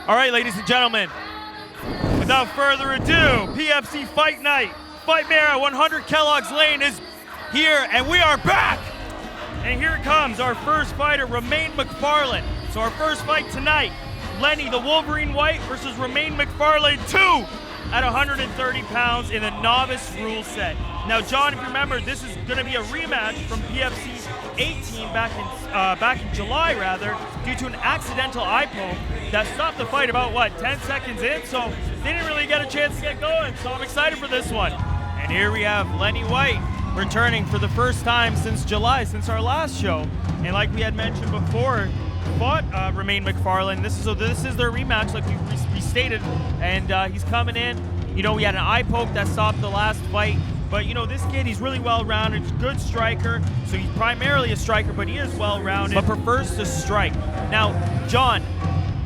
All right, ladies and gentlemen, without further ado, PFC Fight Night. Fight Mara 100 Kellogg's Lane is here, and we are back! And here comes our first fighter, Ramain McFarlane. So our first fight tonight, Lenny the Wolverine White versus Ramain McFarlane 2 at 130 pounds in the novice rule set. Now, John, if you remember, this is going to be a rematch from PFC 18 back in July, due to an accidental eye poke that stopped the fight about, 10 seconds in? So they didn't really get a chance to get going, so I'm excited for this one. And here we have Lenny White returning for the first time since July, since our last show. And like we had mentioned before, fought Ramain McFarlane. This is their rematch, like we restated, and he's coming in. You know, we had an eye poke that stopped the last fight, but you know, this kid, he's really well-rounded, good striker. So he's primarily a striker, but he is well-rounded, but prefers to strike. Now, John,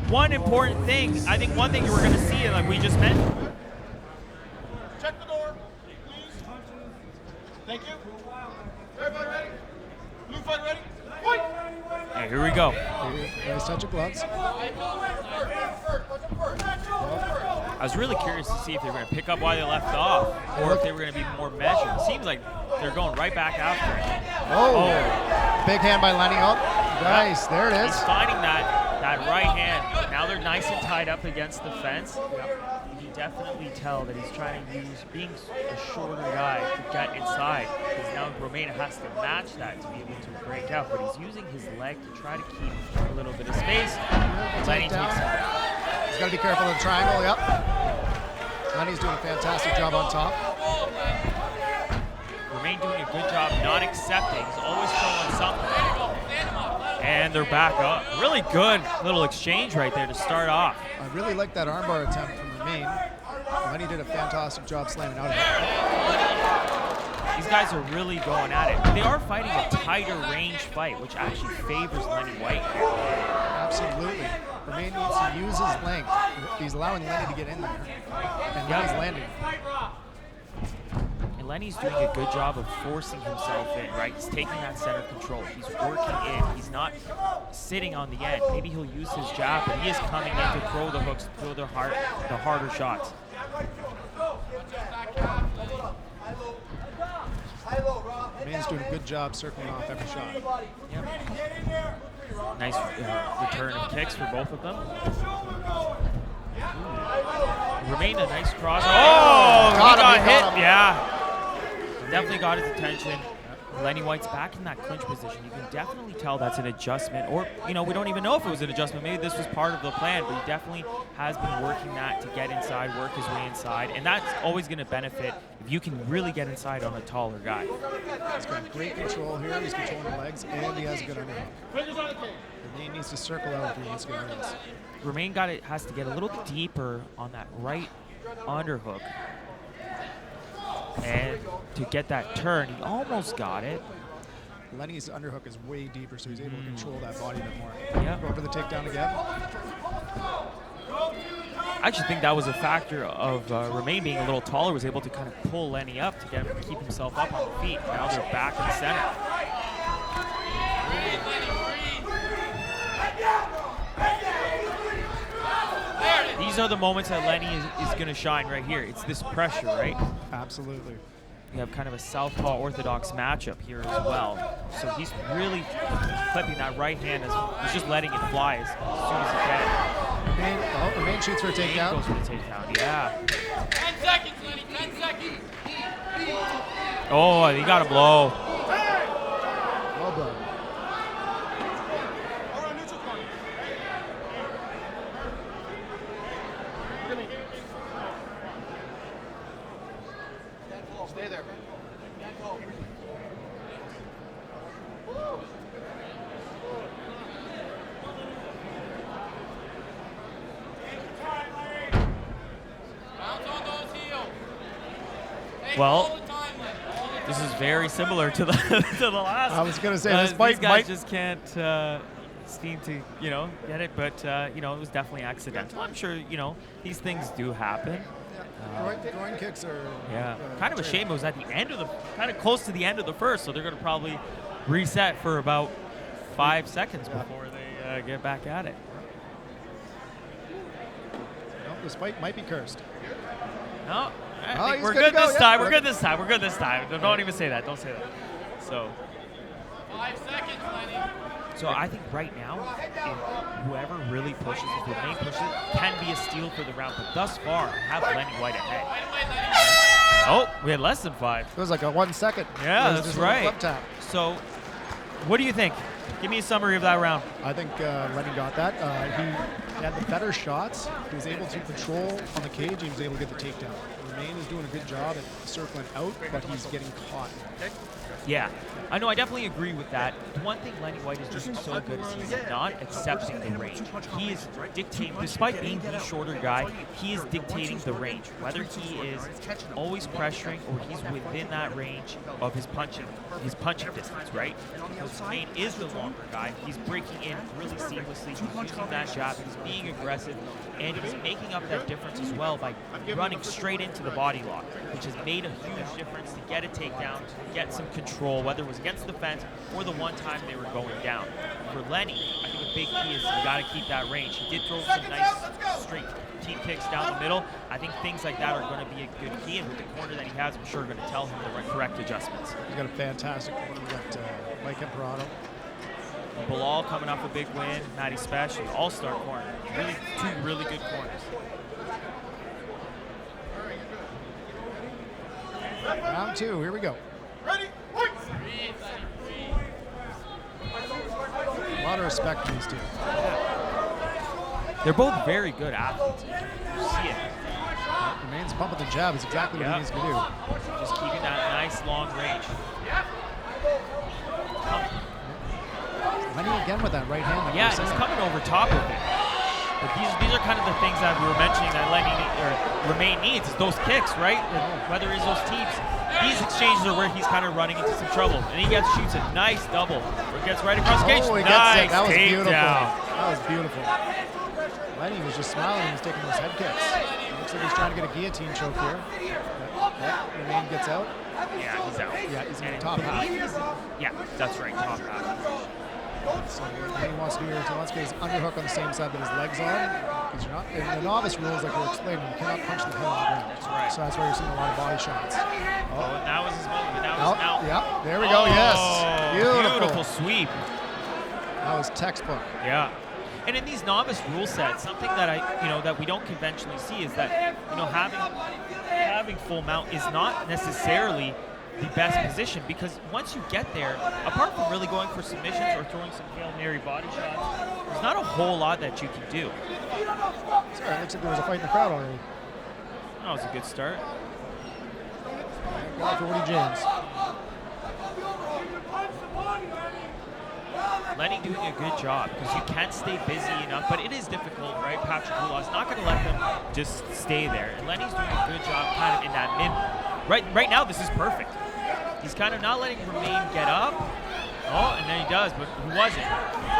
one important thing, I think one thing you were going to see, and like we just mentioned. Check the door, please. Thank you. Everybody ready? Blue fight ready? Fight! Hey, here we go. Nice touch of gloves. I was really curious to see if they were going to pick up why they left off, or if they were going to be more measured. It seems like they're going right back after it. Oh. Big hand by Lenny. Oh, nice. There it is. He's finding that right hand. Now they're nice and tied up against the fence. You can definitely tell that he's trying to use being a shorter guy to get inside, because now Ramain has to match that to be able to break out, but he's using his leg to try to keep a little bit of space. Lenny takes him down. He's got to be careful of the triangle. Yep. Lenny's doing a fantastic job on top. Ramain doing a good job not accepting. He's always throwing something. And they're back up. Really good little exchange right there to start off. I really like that armbar attempt from Ramain. Lenny did a fantastic job slamming out of it. These guys are really going at it. They are fighting a tighter range fight, which actually favors Lenny White here. Absolutely. Ramain needs to use his length. He's allowing Lenny to get in there. And Lenny's landing. And Lenny's doing a good job of forcing himself in, right? He's taking that center control. He's working in. He's not sitting on the end. Maybe he'll use his jab, but he is coming in to throw the hooks, throw the harder shots. Ramain's doing a good job circling off every shot. Yep. Nice return of kicks for both of them. Remain a nice cross. Oh, he got hit. Yeah. Definitely got his attention. Lenny White's back in that clinch position. You can definitely tell that's an adjustment, or, you know, we don't even know if it was an adjustment. Maybe this was part of the plan, but he definitely has been working that to get inside, work his way inside, and that's always going to benefit if you can really get inside on a taller guy. He's got great control here. He's controlling the legs, and he has a good underhook. Ramain needs to circle out if he wants to get wins. Ramain has to get a little deeper on that right underhook. And to get that turn, he almost got it. Lenny's underhook is way deeper, so he's able to control that body a bit more. Yeah. Go for the takedown again. I actually think that was a factor of Ramain being a little taller, was able to kind of pull Lenny up to get him to keep himself up on the feet. Now they're back in the center. These are the moments that Lenny is going to shine right here. It's this pressure, right? Absolutely. You have kind of a southpaw orthodox matchup here as well. So he's really clipping that right hand. He's just letting it fly as soon as he can. Ramain shoots for a takedown. Goes for the takedown, yeah. 10 seconds, Lenny, 10 seconds. Oh, he got a blow. Well done. Stay there. Well, this is very similar to the last. I was going to say this these guys just can't seem to get it, but it was definitely accidental. I'm sure these things do happen. Groin kicks are kind of a shame. It was at the end of kind of close to the end of the first, so they're going to probably reset for about 5 seconds before they get back at it. this fight might be cursed. No, I Oh, think he's we're good good to go, this yeah. time. We're good this time. We're good this time. Don't even say that. Don't say that. So. 5 seconds, Lenny. So I think right now, if whoever really pushes, if Ramain pushes, can be a steal for the round. But thus far, I have Lenny White ahead. Oh, we had less than 5. It was like a 1 second. Yeah, It was that's just a little right. club tap. So, what do you think? Give me a summary of that round. I think Lenny got that. He had the better shots. He was able to control on the cage. He was able to get the takedown. Ramain is doing a good job at circling out, but he's getting caught. Yeah, I know. I definitely agree with that. The one thing Lenny White is doing so good is he's not accepting the range. He is dictating, despite being the shorter guy, he is dictating the range. Whether he is always pressuring or he's within that range of his punching distance, right? Because Ramain is the longer guy. He's breaking in really seamlessly. He's using that jab. He's being aggressive, and he's making up that difference as well by running straight into the body lock, which has made a huge difference to get a takedown, to get some control, whether it was against the fence or the one time they were going down. For Lenny, I think a big key is you got to keep that range. He did throw some nice straight team kicks down the middle. I think things like that are going to be a good key, and with the corner that he has, I'm sure going to tell him the correct adjustments. He's got a fantastic corner. We got Mike Emperado. Bilal coming off a big win, Matty Special, all-star corner. Really, 2 really good corners. Round 2, here we go. Ready? A lot of respect for these two. They're both very good athletes. You see it. Remain's pumping the jab is exactly what he needs to do. Just keeping that nice long range. Lenny again with that right hand. Like Yeah, we were he's saying. coming over top of it. But these are kind of the things that we were mentioning that Ramain needs, is those kicks, right? Whether it's those teeps. These exchanges are where he's kind of running into some trouble. And he shoots a nice double. Or gets right across the cage. Oh, he Nice gets it. That was beautiful. takedown. That was beautiful. Lenny was just smiling when he was taking those head kicks. Looks like he's trying to get a guillotine choke here. Ramain gets out. Yeah, he's out. Yeah, he's in the And top half. Yeah, that's right, top half. So what he wants to do here is he wants to get his underhook on the same side that his legs on. Because you're not, in the novice rules, like we're explaining, you cannot punch the head on the ground. That's right. So that's why you're seeing a lot of body shots. Oh, and that was his moment. That was Oh, out. yeah, there we go. Yes, Beautiful sweep. That was textbook. Yeah. And in these novice rule sets, something that that we don't conventionally see is that having full mount is not necessarily the best position, because once you get there, apart from really going for submissions or throwing some Hail Mary body shots, there's not a whole lot that you can do. Sorry, it looks like there was a fight in the crowd already. That was a good start. Go for Woody James. Lenny doing a good job, because you can't stay busy enough, but it is difficult, right? Patrick Boulaw's not going to let them just stay there. And Lenny's doing a good job kind of in that mid. Right now, this is perfect. He's kind of not letting Ramain get up. Oh, and then he does, but he wasn't.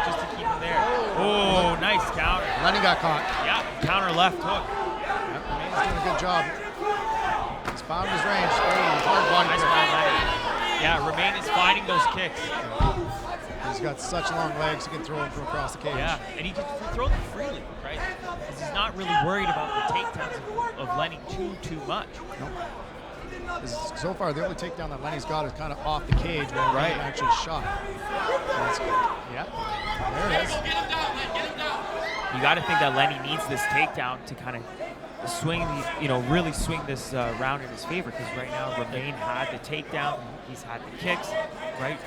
Just to keep him there. Oh, nice counter. Lenny got caught. Yeah, counter left hook. Yep, Remain's doing a good job. He's found his range. Oh, hard body Nice kick. by Lenny. Yeah, Ramain is finding those kicks. He's got such long legs, he can throw them from across the cage. Yeah, and he can throw them freely, right? Because he's not really worried about the takedowns of Lenny too much. Nope. So far, the only takedown that Lenny's got is kind of off the cage, where he actually shot. That's good. Yeah, there it is. You got to think that Lenny needs this takedown to kind of swing really swing this round in his favor, because right now Ramain had the takedown, he's had the kicks, right?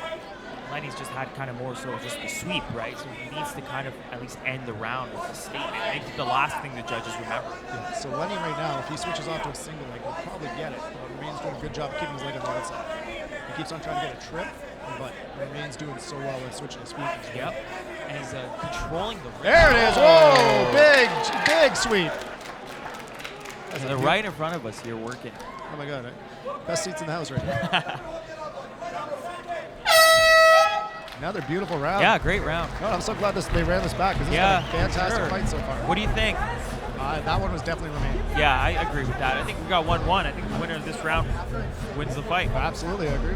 Lenny's just had kind of more so just the sweep, right? So he needs to kind of at least end the round with a statement. Make it the last thing the judges remember. Yeah, so Lenny right now, if he switches off to a single leg, he'll probably get it. But Remain's doing a good job of keeping his leg on the outside. He keeps on trying to get a trip, but Remain's doing so well with switching his feet. Yep. And he's controlling the ring. There it is. Whoa, big sweep. And they're right in front of us here working. Oh my God, best seats in the house right now. Another beautiful round. Yeah, great round. No, I'm so glad they ran this back, because this has been a fantastic fight so far. What do you think? That one was definitely Ramain. Yeah, I agree with that. I think we got 1-1. I think the winner of this round wins the fight. Absolutely, I agree.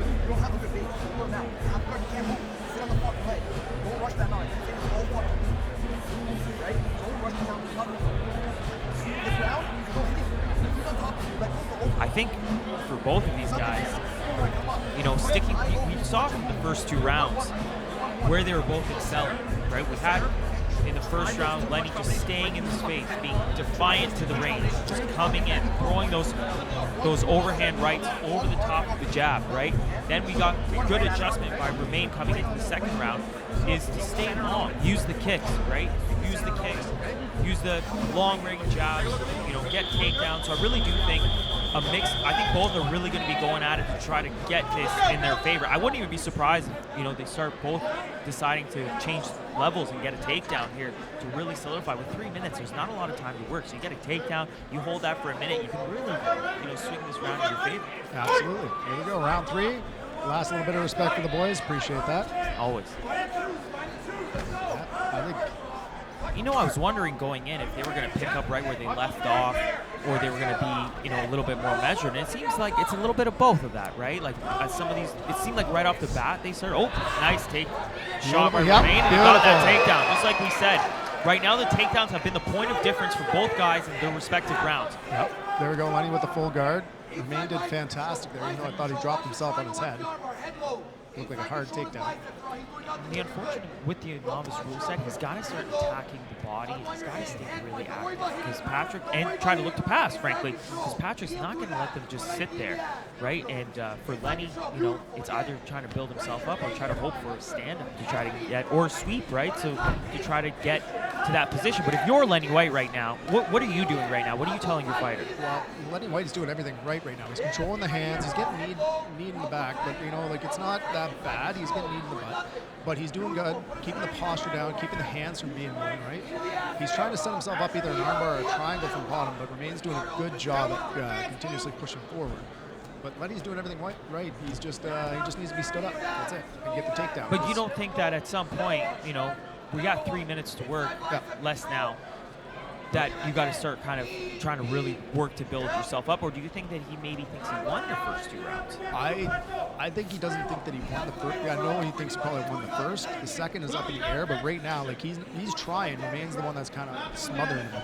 This round think for both of these guys, you know, sticking, we saw from the first 2 rounds where they were both excelling, right? We had in the first round, Lenny just staying in the space, being defiant to the range, just coming in, throwing those overhand rights over the top of the jab, right? Then we got good adjustment by Ramain coming into the second round, is to stay long, use the kicks, right? Use the kicks, use the long range jabs, you know, get takedowns. So I really do think a mix, I think both are really going to be going at it to try to get this in their favor. I wouldn't even be surprised if, you know, they start both deciding to change levels and get a takedown here to really solidify. With 3 minutes, there's not a lot of time to work. So you get a takedown, you hold that for a minute, you can really, you know, swing this round in your favor. Absolutely. Here we go, round 3. Last little bit of respect for the boys. Appreciate that. Always. Yeah, I think. You know, I was wondering going in if they were going to pick up right where they left off, or they were going to be, you know, a little bit more measured. And it seems like it's a little bit of both of that, right? Like some of these, it seemed like right off the bat they started. Oh, nice take shot by Ramain, and he got that takedown. Just like we said, right now the takedowns have been the point of difference for both guys in their respective rounds. Yep. There we go, Lenny with the full guard. Ramain did fantastic there. You know, I thought he dropped himself on his head. Looked like a hard takedown. The unfortunate with the novice rule set, he's got to start attacking the body. He's got to stay really active because Patrick, and try to look to pass, frankly, because Patrick's not going to let them just sit there, right? And for Lenny, you know, it's either trying to build himself up or try to hope for a stand-up to try to get, or sweep, right? So to try to get to that position. But if you're Lenny White right now, what are you doing right now? What are you telling your fighter? Well, Lenny White's doing everything right now. He's controlling the hands. He's getting knee in the back, but you know, like it's not that bad. He's getting knee in the butt, but he's doing good, keeping the posture down, keeping the hands from being moving, right? He's trying to set himself up either an armbar or a triangle from bottom, but Ramain's doing a good job at continuously pushing forward. But Lenny's doing everything right. He's just he just needs to be stood up. That's it, and get the takedown. But you don't think that at some point, you know, we got 3 minutes to work, less now, that you got to start kind of trying to really work to build yourself up, or do you think that he maybe thinks he won the first 2 rounds? I think he doesn't think that he won the first. I know he thinks he probably won the first. The second is up in the air, but right now, like he's trying. Remain's the one that's kind of smothering him.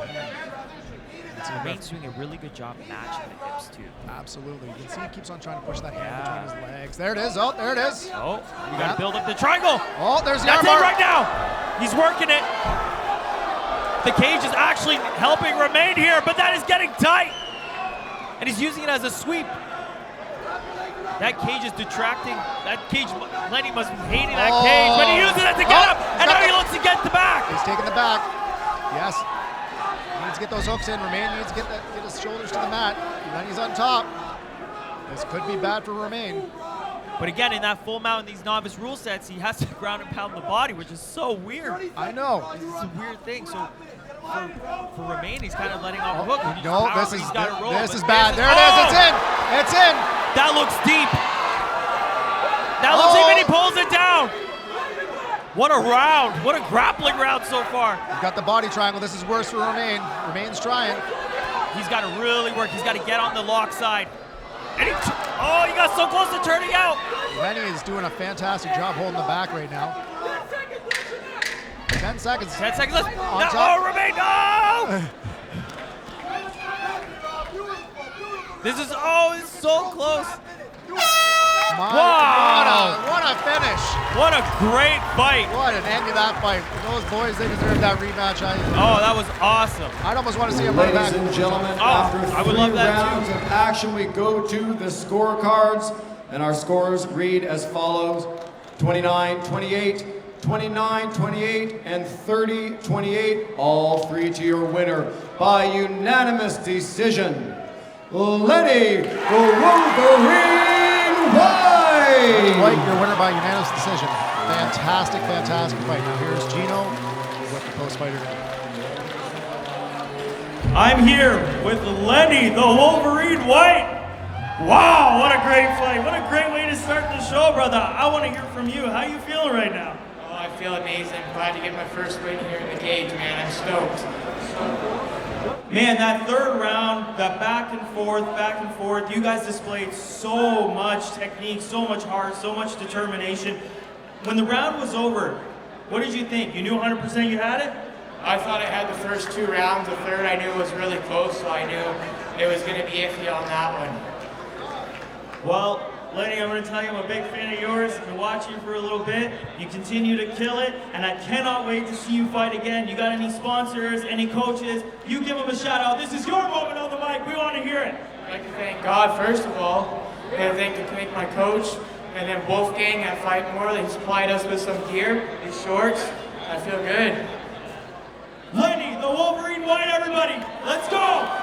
Ramain's doing a really good job matching the hips too. Absolutely. You can see he keeps on trying to push that hand between his legs. There it is. Oh, there it is. Oh, you got to build up the triangle. Oh, there's the That's armbar. it right now. He's working it. The cage is actually helping Ramain here, but that is getting tight. And he's using it as a sweep. That cage is detracting. That cage, Lenny must be hating that cage, but he uses it to get up, and now he looks to get the back. He's taking the back. Yes. He needs to get those hooks in. Ramain needs to get his shoulders to the mat. Lenny's on top. This could be bad for Ramain. But again, in that full mount in these novice rule sets, he has to ground and pound the body, which is so weird. I know. This is a weird thing. So for Ramain, he's kind of letting off a hook. No, this is bad. There it is. It's in. It's in. That looks deep. That looks deep, and he pulls it down. What a round. What a grappling round so far. He's got the body triangle. This is worse for Ramain. Ramain's trying. He's got to really work. He's got to get on the lock side. And he got so close to turning out. Lenny is doing a fantastic job holding the back right now. 10 seconds. 10 seconds left. On top. Ramain, no! This is so close. Wow. What a finish. What a great fight. What an end to that fight. Those boys, they deserve that rematch. That was awesome. I'd almost want to see him run back. Ladies and gentlemen, after I would love 3 that rounds too. of action, we go to the scorecards, and our scores read as follows: 29-28, 29-28, and 30-28. All 3 to your winner by unanimous decision, Lenny the Wolverine White, your winner by unanimous decision. Fantastic fight. Now here's Gino with the post-fight interview. I'm here with Lenny, the Wolverine White. Wow, what a great fight. What a great way to start the show, brother. I want to hear from you. How you feeling right now? Oh, I feel amazing. Glad to get my first win here in the cage, man. I'm stoked. Man, that third round, that back and forth, you guys displayed so much technique, so much heart, so much determination. When the round was over, what did you think? You knew 100% you had it? I thought I had the first 2 rounds. The third I knew was really close, so I knew it was going to be iffy on that one. Well, Lenny, I'm going to tell you I'm a big fan of yours. I've been watching you for a little bit. You continue to kill it, and I cannot wait to see you fight again. You got any sponsors, any coaches? You give them a shout out. This is your moment on the mic. We want to hear it. I'd like to thank God, first of all. And thank my coach, and then Wolfgang at Fight More. They supplied us with some gear, these shorts. I feel good. Lenny, the Wolverine White, everybody. Let's go.